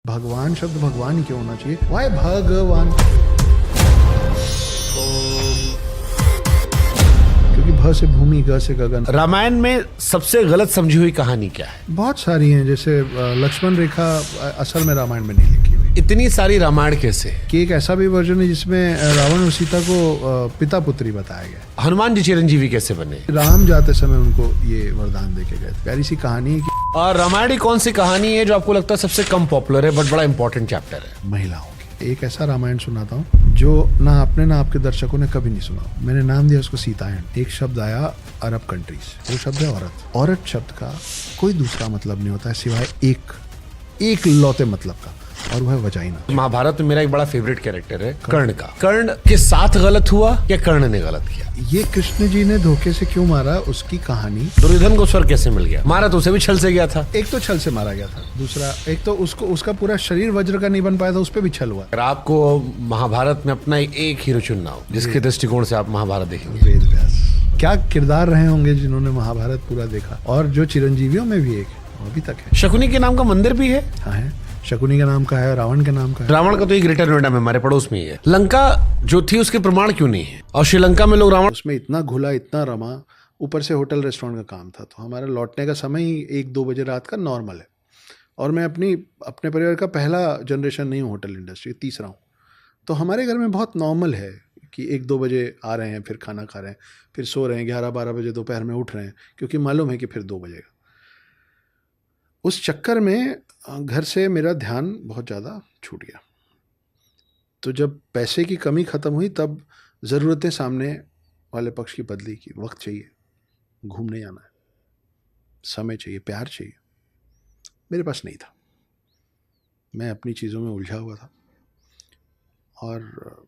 भगवान शब्द भगवान ही क्यों होना चाहिए? वाई भगवान? क्योंकि भ से भूमि, ग से गगन। रामायण में सबसे गलत समझी हुई कहानी क्या है? बहुत सारी हैं, जैसे लक्ष्मण रेखा असल में रामायण में नहीं लिखी हुई। इतनी सारी रामायण कैसे? कि एक ऐसा भी वर्जन है जिसमें रावण और सीता को पिता पुत्री बताया गया। हनुमान जी चिरंजीवी कैसे बने? राम जाते समय उनको ये वरदान देके गए। प्यारी सी कहानी है कि और रामायण की कौन सी कहानी है जो आपको लगता है सबसे कम पॉपुलर है बट बड़ा इंपॉर्टेंट चैप्टर है? महिलाओं की। एक ऐसा रामायण सुनाता हूँ जो ना आपने ना आपके दर्शकों ने कभी नहीं सुना। मैंने नाम दिया उसको सीतायन। एक शब्द आया अरब कंट्रीज, वो शब्द है औरत। औरत शब्द का कोई दूसरा मतलब नहीं होता है सिवाय एक लौते मतलब का, और वह वजाइना। महाभारत में मेरा एक बड़ा फेवरेट कैरेक्टर है कर्ण का। कर्ण के साथ गलत हुआ या कर्ण ने गलत किया? ये कृष्ण जी ने धोखे से क्यों मारा, उसकी कहानी। दुर्योधन को स्वर कैसे मिल गया? मारा तो उसे भी छल से गया था। एक तो छल से मारा गया था, दूसरा एक तो उसका पूरा शरीर वज्र का नहीं बन पाया था, उस पर भी छल हुआ। अगर आपको महाभारत में अपना एक हीरो चुनना हो जिसके दृष्टिकोण से आप महाभारत देखेंगे, वेद व्यास। क्या किरदार रहे होंगे जिन्होंने महाभारत पूरा देखा, और जो चिरंजीवियों में भी एक वो अभी तक है। शकुनी के नाम का मंदिर भी है। हाँ है, शकुनी का नाम का है, रावण के नाम का है। रावण का तो एक ग्रेटर नोएडा में हमारे पड़ोस में ही है। लंका जो थी उसके प्रमाण क्यों नहीं है? और श्रीलंका में लोग रावण उसमें इतना घुला, इतना रमा, ऊपर से होटल रेस्टोरेंट का काम था, तो हमारा लौटने का समय ही 1-2 बजे रात का नॉर्मल है। और मैं अपने परिवार का पहला जनरेशन नहीं हूँ होटल इंडस्ट्री, तीसरा हूँ। तो हमारे घर में बहुत नॉर्मल है कि 1-2 बजे आ रहे हैं, फिर खाना खा रहे हैं, फिर सो रहे हैं, 11-12 बजे दोपहर में उठ रहे हैं, क्योंकि मालूम है कि फिर 2 बजेगा। उस चक्कर में घर से मेरा ध्यान बहुत ज़्यादा छूट गया। तो जब पैसे की कमी ख़त्म हुई तब ज़रूरतें सामने वाले पक्ष की बदली की। वक्त चाहिए, घूमने जाना है, समय चाहिए, प्यार चाहिए। मेरे पास नहीं था, मैं अपनी चीज़ों में उलझा हुआ था। और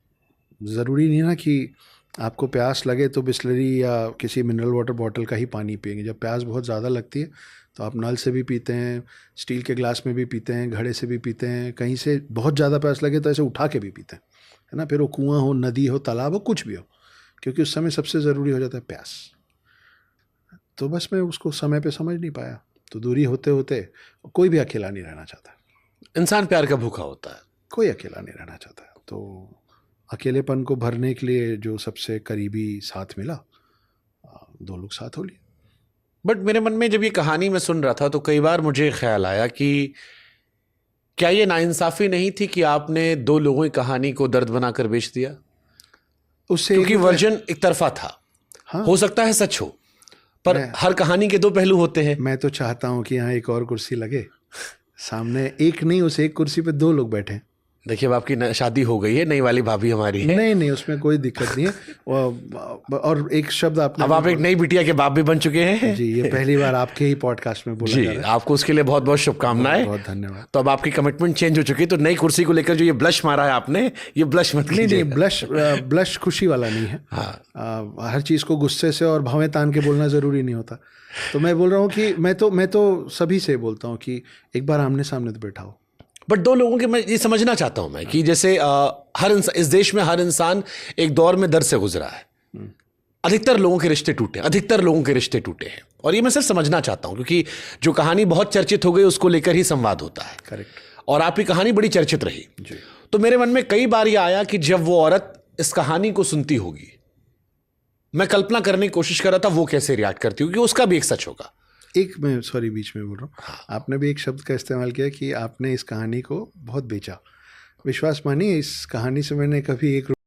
ज़रूरी नहीं ना कि आपको प्यास लगे तो बिस्लरी या किसी मिनरल वाटर बॉटल का ही पानी पिएंगे। जब प्यास बहुत ज़्यादा लगती है तो आप नल से भी पीते हैं, स्टील के ग्लास में भी पीते हैं, घड़े से भी पीते हैं, कहीं से बहुत ज़्यादा प्यास लगे तो ऐसे उठा के भी पीते हैं, है ना। फिर वो कुआं हो, नदी हो, तालाब हो, कुछ भी हो, क्योंकि उस समय सबसे ज़रूरी हो जाता है प्यास। तो बस मैं उसको समय पे समझ नहीं पाया। तो दूरी होते होते कोई भी अकेला नहीं रहना चाहता। इंसान प्यार का भूखा होता है, कोई अकेला नहीं रहना चाहता है। तो अकेलेपन को भरने के लिए जो सबसे करीबी साथ मिला, 2 लोग साथ हो लिए। बट मेरे मन में जब ये कहानी मैं सुन रहा था तो कई बार मुझे ख्याल आया कि क्या ये नाइंसाफ़ी नहीं थी कि आपने 2 लोगों की कहानी को दर्द बनाकर बेच दिया? उससे क्योंकि वर्जन एक तरफा था। हाँ, हो सकता है सच हो, पर हर कहानी के 2 पहलू होते हैं। मैं तो चाहता हूँ कि यहाँ एक और कुर्सी लगे सामने, एक नहीं, उस एक कुर्सी पे 2 लोग बैठे। देखिए अब आपकी शादी हो गई है, नई वाली भाभी हमारी है। नहीं, उसमें कोई दिक्कत नहीं है। और एक शब्द आपने, अब आप एक नई बिटिया के बाप भी बन चुके हैं। जी, ये पहली बार आपके ही पॉडकास्ट में बोला जी, जा रहा है। आपको उसके लिए बहुत बहुत शुभकामनाएं। बहुत धन्यवाद। तो अब आपकी कमिटमेंट चेंज हो चुकी है, तो नई कुर्सी को लेकर जो ये ब्लश मारा है आपने, ये ब्लश मत कीजिए। नहीं, ब्लश खुशी वाला नहीं है। हाँ। हर चीज़ को गुस्से से और भवें तान के बोलना ज़रूरी नहीं होता। तो मैं बोल रहा हूँ कि मैं तो सभी से बोलता हूँ कि एक बार आमने सामने तो बैठा हो। बट 2 लोगों के, मैं ये समझना चाहता हूं मैं कि जैसे हर इंसान, इस देश में हर इंसान एक दौर में दर्द से गुजरा है। अधिकतर लोगों के रिश्ते टूटे हैं, और ये मैं सिर्फ समझना चाहता हूं क्योंकि जो कहानी बहुत चर्चित हो गई उसको लेकर ही संवाद होता है। करेक्ट। और आपकी कहानी बड़ी चर्चित रही जी। तो मेरे मन में कई बार ये आया कि जब वो औरत इस कहानी को सुनती होगी, मैं कल्पना करने की कोशिश कर रहा था वो कैसे रिएक्ट करती होगी, उसका भी एक सच होगा। मैं सॉरी बीच में बोल रहा हूँ। आपने भी एक शब्द का इस्तेमाल किया कि आपने इस कहानी को बहुत बेचा। विश्वास मानिए, इस कहानी से मैंने कभी 1